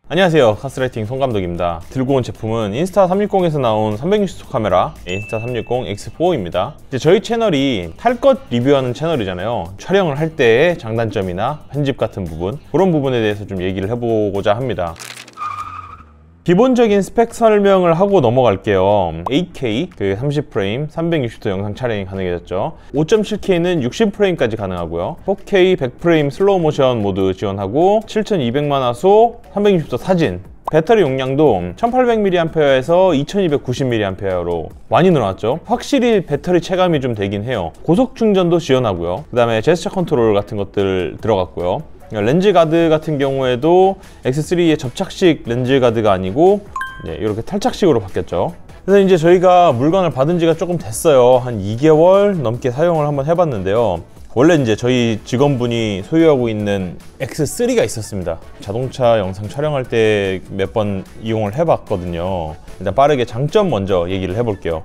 안녕하세요, 카스라이팅 송감독입니다. 들고 온 제품은 인스타360에서 나온 360도 카메라 인스타360 X4입니다. 이제 저희 채널이 탈 것 리뷰하는 채널이잖아요. 촬영을 할 때의 장단점이나 편집 같은 부분, 그런 부분에 대해서 좀 얘기를 해보고자 합니다. 기본적인 스펙 설명을 하고 넘어갈게요. 8K 30프레임 360도 영상 촬영이 가능해졌죠. 5.7K는 60프레임까지 가능하고요. 4K 100프레임 슬로우 모션 모드 지원하고 7200만 화소 360도 사진. 배터리 용량도 1800mAh에서 2290mAh로 많이 늘어났죠. 확실히 배터리 체감이 좀 되긴 해요. 고속 충전도 지원하고요. 그 다음에 제스처 컨트롤 같은 것들 들어갔고요. 렌즈 가드 같은 경우에도 X3의 접착식 렌즈 가드가 아니고 이렇게 탈착식으로 바뀌었죠. 그래서 이제 저희가 물건을 받은 지가 조금 됐어요. 한 2개월 넘게 사용을 한번 해봤는데요. 원래 이제 저희 직원분이 소유하고 있는 X3가 있었습니다. 자동차 영상 촬영할 때 몇 번 이용을 해봤거든요. 일단 빠르게 장점 먼저 얘기를 해볼게요.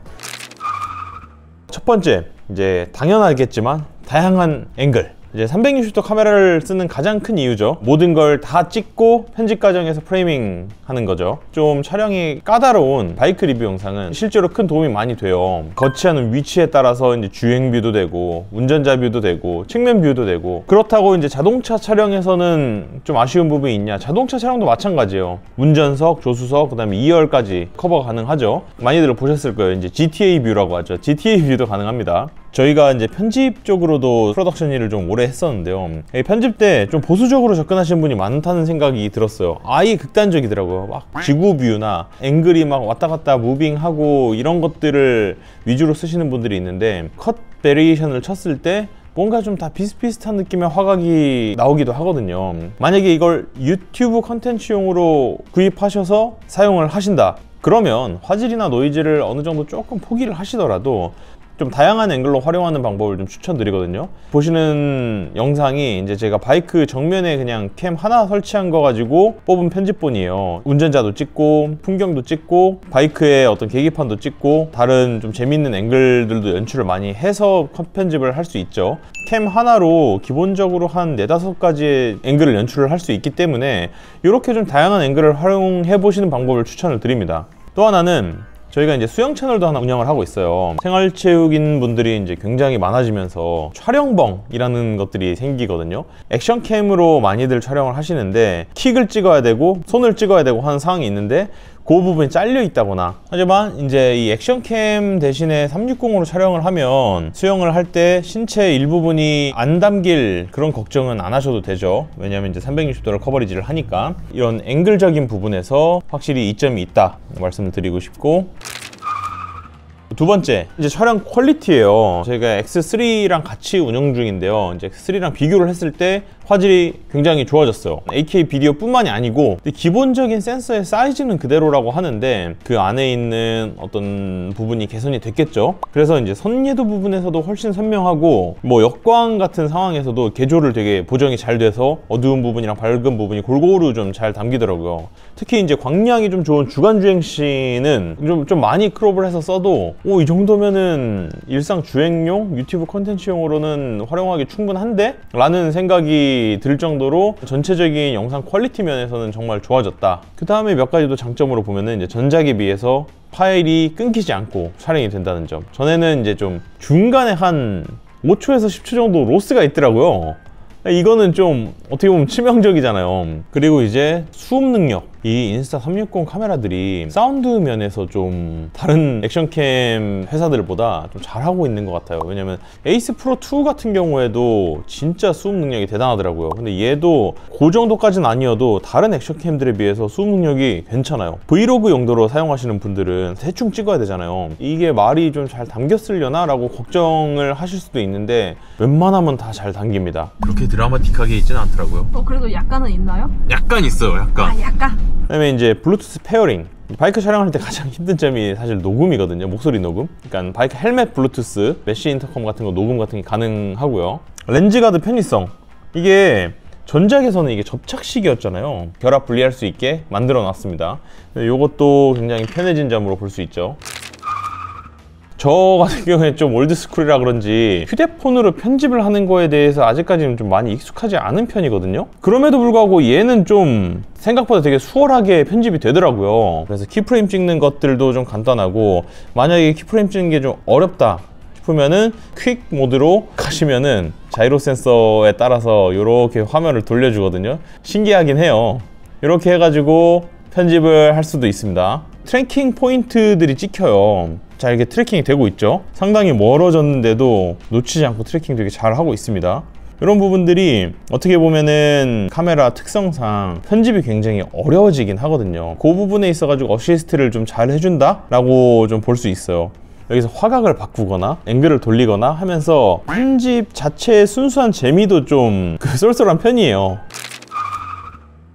첫 번째, 이제 당연하겠지만 다양한 앵글. 이제 360도 카메라를 쓰는 가장 큰 이유죠. 모든 걸 다 찍고 편집 과정에서 프레이밍 하는 거죠. 좀 촬영이 까다로운 바이크 리뷰 영상은 실제로 큰 도움이 많이 돼요. 거치하는 위치에 따라서 이제 주행 뷰도 되고 운전자 뷰도 되고 측면 뷰도 되고. 그렇다고 이제 자동차 촬영에서는 좀 아쉬운 부분이 있냐? 자동차 촬영도 마찬가지예요. 운전석, 조수석, 그다음에 2열까지 커버 가능하죠. 많이들 보셨을 거예요. 이제 GTA 뷰라고 하죠. GTA 뷰도 가능합니다. 저희가 이제 편집 쪽으로도 프로덕션 일을 좀 오래 했었는데요. 편집 때 좀 보수적으로 접근하시는 분이 많다는 생각이 들었어요. 아예 극단적이더라고요. 막 지구 뷰나 앵글이 막 왔다 갔다 무빙하고 이런 것들을 위주로 쓰시는 분들이 있는데, 컷 베리에이션을 쳤을 때 뭔가 좀 다 비슷비슷한 느낌의 화각이 나오기도 하거든요. 만약에 이걸 유튜브 컨텐츠용으로 구입하셔서 사용을 하신다, 그러면 화질이나 노이즈를 어느 정도 조금 포기를 하시더라도 좀 다양한 앵글로 활용하는 방법을 좀 추천드리거든요. 보시는 영상이 이제 제가 바이크 정면에 그냥 캠 하나 설치한 거 가지고 뽑은 편집본이에요. 운전자도 찍고 풍경도 찍고 바이크의 어떤 계기판도 찍고 다른 좀 재밌는 앵글들도 연출을 많이 해서 컷 편집을 할 수 있죠. 캠 하나로 기본적으로 한 4-5가지의 앵글을 연출을 할 수 있기 때문에 이렇게 좀 다양한 앵글을 활용해 보시는 방법을 추천을 드립니다. 또 하나는 저희가 이제 수영 채널도 하나 운영을 하고 있어요. 생활체육인 분들이 이제 굉장히 많아지면서 촬영벙이라는 것들이 생기거든요. 액션캠으로 많이들 촬영을 하시는데 킥을 찍어야 되고 손을 찍어야 되고 하는 상황이 있는데 그 부분이 잘려 있다거나, 하지만 이제 이 액션캠 대신에 360으로 촬영을 하면 수영을 할 때 신체 일부분이 안 담길 그런 걱정은 안 하셔도 되죠. 왜냐하면 이제 360도를 커버리지를 하니까. 이런 앵글적인 부분에서 확실히 이점이 있다 말씀을 드리고 싶고, 두 번째, 이제 촬영 퀄리티예요. 저희가 X3랑 같이 운영 중인데요. 이제 X3랑 비교를 했을 때 화질이 굉장히 좋아졌어요. 8K 비디오 뿐만이 아니고 기본적인 센서의 사이즈는 그대로라고 하는데 그 안에 있는 어떤 부분이 개선이 됐겠죠. 그래서 이제 선예도 부분에서도 훨씬 선명하고, 뭐 역광 같은 상황에서도 개조를 되게 보정이 잘 돼서 어두운 부분이랑 밝은 부분이 골고루 좀 잘 담기더라고요. 특히 이제 광량이 좀 좋은 주간주행 시는 좀 많이 크롭을 해서 써도 이 정도면은 일상 주행용 유튜브 콘텐츠용으로는 활용하기 충분한데? 라는 생각이 들 정도로 전체적인 영상 퀄리티 면에서는 정말 좋아졌다. 그 다음에 몇 가지 또 장점으로 보면은 이제 전작에 비해서 파일이 끊기지 않고 촬영이 된다는 점. 전에는 이제 좀 중간에 한 5초에서 10초 정도 로스가 있더라고요. 이거는 좀 어떻게 보면 치명적이잖아요. 그리고 이제 수업 능력. 이 인스타360 카메라들이 사운드 면에서 좀 다른 액션캠 회사들보다 좀 잘하고 있는 것 같아요. 왜냐면 에이스 프로 2 같은 경우에도 진짜 수업 능력이 대단하더라고요. 근데 얘도 그 정도까지는 아니어도 다른 액션캠들에 비해서 수업 능력이 괜찮아요. 브이로그 용도로 사용하시는 분들은 대충 찍어야 되잖아요. 이게 말이 좀 잘 담겼으려나? 라고 걱정을 하실 수도 있는데 웬만하면 다 잘 담깁니다. 그렇게 드라마틱하게 있지는 않더라고요. 그래도 약간은 있나요? 약간 있어요. 약간. 약간. 그다음에 이제 블루투스 페어링. 바이크 촬영할 때 가장 힘든 점이 사실 녹음이거든요. 목소리 녹음. 그러니까 바이크 헬멧 블루투스, 메쉬 인터컴 같은 거 녹음 같은 게 가능하고요. 렌즈 가드 편의성. 이게 전작에서는 이게 접착식이었잖아요. 결합 분리할 수 있게 만들어 놨습니다. 이것도 굉장히 편해진 점으로 볼 수 있죠. 저 같은 경우에 좀 올드스쿨이라 그런지 휴대폰으로 편집을 하는 거에 대해서 아직까지는 좀 많이 익숙하지 않은 편이거든요. 그럼에도 불구하고 얘는 좀 생각보다 되게 수월하게 편집이 되더라고요. 그래서 키프레임 찍는 것들도 좀 간단하고, 만약에 키프레임 찍는 게 좀 어렵다 싶으면은 퀵 모드로 가시면은 자이로 센서에 따라서 이렇게 화면을 돌려주거든요. 신기하긴 해요. 이렇게 해가지고 편집을 할 수도 있습니다. 트래킹 포인트들이 찍혀요. 자, 이렇게 트래킹이 되고 있죠. 상당히 멀어졌는데도 놓치지 않고 트래킹 되게 잘 하고 있습니다. 이런 부분들이 어떻게 보면은 카메라 특성상 편집이 굉장히 어려워지긴 하거든요. 그 부분에 있어가지고 어시스트를 좀 잘 해준다 라고 좀 볼 수 있어요. 여기서 화각을 바꾸거나 앵글을 돌리거나 하면서 편집 자체의 순수한 재미도 좀 쏠쏠한 편이에요.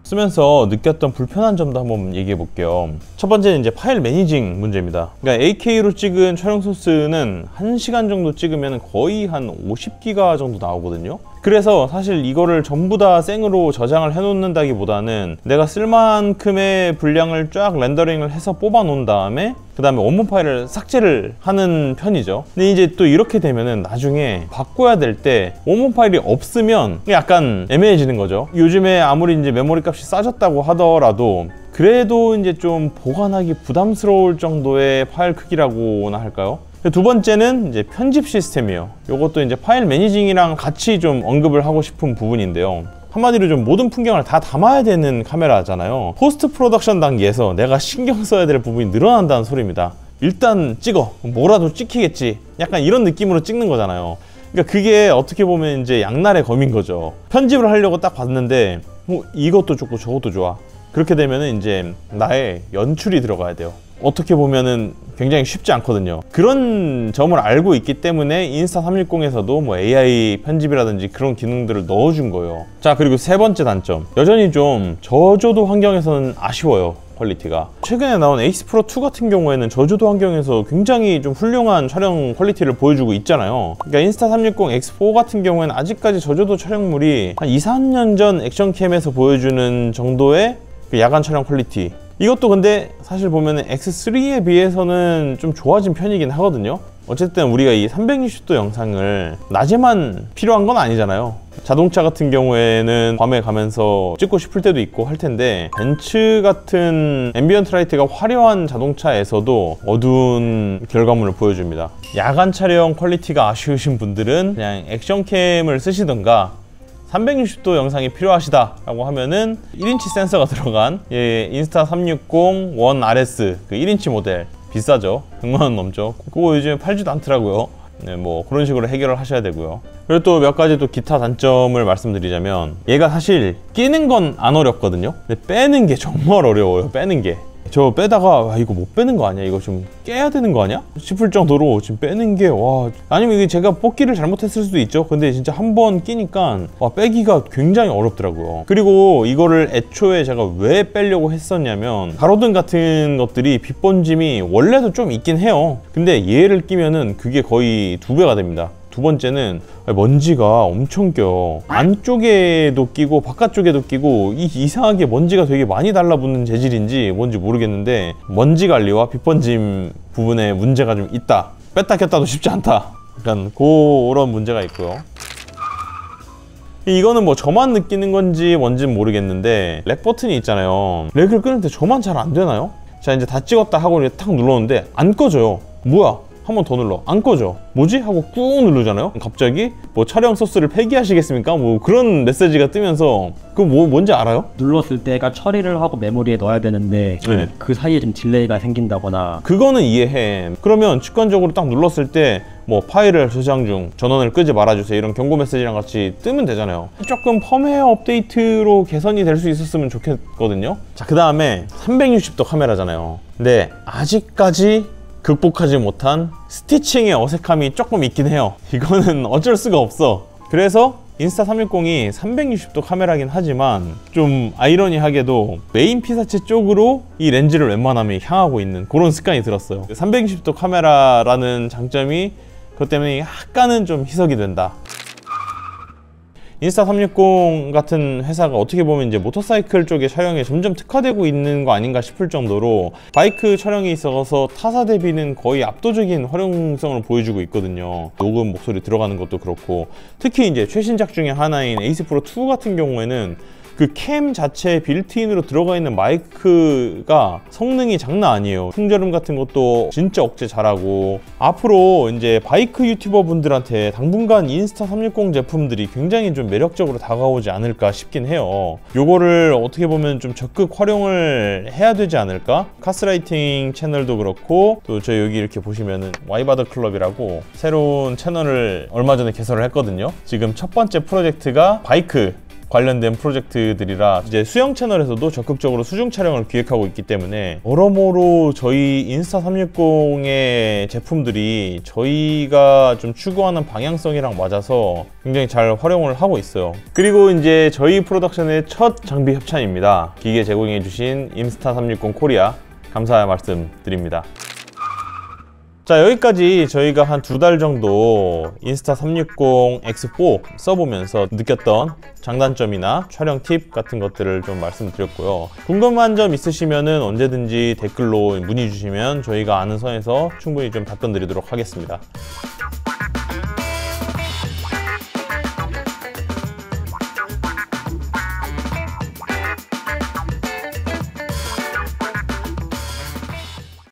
쓰면서 느꼈던 불편한 점도 한번 얘기해 볼게요. 첫 번째는 이제 파일 매니징 문제입니다. 그러니까 AK로 찍은 촬영 소스는 1시간 정도 찍으면 거의 한 50기가 정도 나오거든요. 그래서 사실 이거를 전부 다 생으로 저장을 해 놓는다기보다는 내가 쓸 만큼의 분량을 쫙 렌더링을 해서 뽑아 놓은 다음에 그 다음에 원본 파일을 삭제를 하는 편이죠. 근데 이제 또 이렇게 되면은 나중에 바꿔야 될 때 원본 파일이 없으면 약간 애매해지는 거죠. 요즘에 아무리 이제 메모리 값이 싸졌다고 하더라도 그래도 이제 좀 보관하기 부담스러울 정도의 파일 크기라고나 할까요? 두 번째는 이제 편집 시스템이에요. 이것도 이제 파일 매니징이랑 같이 좀 언급을 하고 싶은 부분인데요. 한마디로 좀 모든 풍경을 다 담아야 되는 카메라잖아요. 포스트 프로덕션 단계에서 내가 신경 써야 될 부분이 늘어난다는 소리입니다. 일단 찍어, 뭐라도 찍히겠지, 약간 이런 느낌으로 찍는 거잖아요. 그러니까 그게 어떻게 보면 이제 양날의 검인 거죠. 편집을 하려고 딱 봤는데 이것도 좋고 저것도 좋아. 그렇게 되면은 이제 나의 연출이 들어가야 돼요. 어떻게 보면은 굉장히 쉽지 않거든요. 그런 점을 알고 있기 때문에 인스타360에서도 뭐 AI 편집이라든지 그런 기능들을 넣어준 거예요. 자, 그리고 세 번째 단점, 여전히 좀 저조도 환경에서는 아쉬워요. 퀄리티가. 최근에 나온 에이스 프로 2 같은 경우에는 저조도 환경에서 굉장히 좀 훌륭한 촬영 퀄리티를 보여주고 있잖아요. 그러니까 인스타360 X4 같은 경우에는 아직까지 저조도 촬영물이 한 2, 3년 전 액션캠에서 보여주는 정도의 그 야간 촬영 퀄리티, 이것도 근데 사실 보면 X3에 비해서는 좀 좋아진 편이긴 하거든요. 어쨌든 우리가 이 360도 영상을 낮에만 필요한 건 아니잖아요. 자동차 같은 경우에는 밤에 가면서 찍고 싶을 때도 있고 할 텐데, 벤츠 같은 앰비언트 라이트가 화려한 자동차에서도 어두운 결과물을 보여줍니다. 야간 촬영 퀄리티가 아쉬우신 분들은 그냥 액션캠을 쓰시던가 360도 영상이 필요하시다 라고 하면은 1인치 센서가 들어간 인스타360 원 RS 그 1인치 모델, 비싸죠. 100만원 넘죠. 그거 요즘에 팔지도 않더라고요. 네, 뭐 그런 식으로 해결을 하셔야 되고요. 그리고 또 몇 가지 또 기타 단점을 말씀드리자면, 얘가 사실 끼는 건 안 어렵거든요. 근데 빼는 게 정말 어려워요. 빼는 게. 저 빼다가 이거 못 빼는 거 아니야? 이거 좀 깨야 되는 거 아니야? 싶을 정도로 지금 빼는 게 아니면 이게 제가 뽑기를 잘못했을 수도 있죠. 근데 진짜 한번 끼니까 빼기가 굉장히 어렵더라고요. 그리고 이거를 애초에 제가 왜 빼려고 했었냐면, 가로등 같은 것들이 빛 번짐이 원래도 좀 있긴 해요. 근데 얘를 끼면은 그게 거의 2배가 됩니다. 두 번째는 먼지가 엄청 껴. 안쪽에도 끼고 바깥쪽에도 끼고, 이상하게 먼지가 되게 많이 달라붙는 재질인지 뭔지 모르겠는데 먼지 관리와 빛 번짐 부분에 문제가 좀 있다. 뺐다 꼈다도 쉽지 않다. 약간 그런 문제가 있고요. 이거는 뭐 저만 느끼는 건지 뭔지는 모르겠는데, 렉 버튼이 있잖아요. 렉을 끊을 때 저만 잘 안 되나요? 자, 이제 다 찍었다 하고 탁 눌렀는데 안 꺼져요. 뭐야? 한 번 더 눌러, 안 꺼져. 뭐지? 하고 꾹 누르잖아요. 갑자기 뭐 촬영 소스를 폐기하시겠습니까? 뭐 그런 메시지가 뜨면서, 그거 뭔지 알아요? 눌렀을 때가 처리를 하고 메모리에 넣어야 되는데 네. 그 사이에 좀 딜레이가 생긴다거나. 그거는 이해해. 그러면 직관적으로 딱 눌렀을 때 뭐 파일을 저장 중, 전원을 끄지 말아주세요, 이런 경고 메시지랑 같이 뜨면 되잖아요. 조금 펌웨어 업데이트로 개선이 될 수 있었으면 좋겠거든요. 자, 그 다음에 360도 카메라잖아요. 근데 아직까지 극복하지 못한 스티칭의 어색함이 조금 있긴 해요. 이거는 어쩔 수가 없어. 그래서 인스타360이 360도 카메라긴 하지만 좀 아이러니하게도 메인 피사체 쪽으로 이 렌즈를 웬만하면 향하고 있는 그런 습관이 들었어요. 360도 카메라라는 장점이 그것 때문에 약간은 좀 희석이 된다. 인스타360 같은 회사가 어떻게 보면 이제 모터사이클 쪽의 촬영에 점점 특화되고 있는 거 아닌가 싶을 정도로 바이크 촬영에 있어서 타사 대비는 거의 압도적인 활용성을 보여주고 있거든요. 녹음 목소리 들어가는 것도 그렇고, 특히 이제 최신작 중에 하나인 에이스 프로 2 같은 경우에는 그 캠 자체에 빌트인으로 들어가 있는 마이크가 성능이 장난 아니에요. 풍절음 같은 것도 진짜 억제 잘하고, 앞으로 이제 바이크 유튜버 분들한테 당분간 인스타360 제품들이 굉장히 좀 매력적으로 다가오지 않을까 싶긴 해요. 요거를 어떻게 보면 좀 적극 활용을 해야 되지 않을까? 카스라이팅 채널도 그렇고, 또 저희 여기 이렇게 보시면은 와이바더 클럽이라고 새로운 채널을 얼마 전에 개설을 했거든요. 지금 첫 번째 프로젝트가 바이크 관련된 프로젝트들이라 이제 수영 채널에서도 적극적으로 수중 촬영을 기획하고 있기 때문에 여러모로 저희 인스타360의 제품들이 저희가 좀 추구하는 방향성이랑 맞아서 굉장히 잘 활용을 하고 있어요. 그리고 이제 저희 프로덕션의 첫 장비 협찬입니다. 기계 제공해 주신 인스타360 코리아 감사 말씀 드립니다. 자, 여기까지 저희가 한 2달 정도 인스타360 X4 써보면서 느꼈던 장단점이나 촬영 팁 같은 것들을 좀 말씀드렸고요. 궁금한 점 있으시면은 언제든지 댓글로 문의 주시면 저희가 아는 선에서 충분히 좀 답변 드리도록 하겠습니다.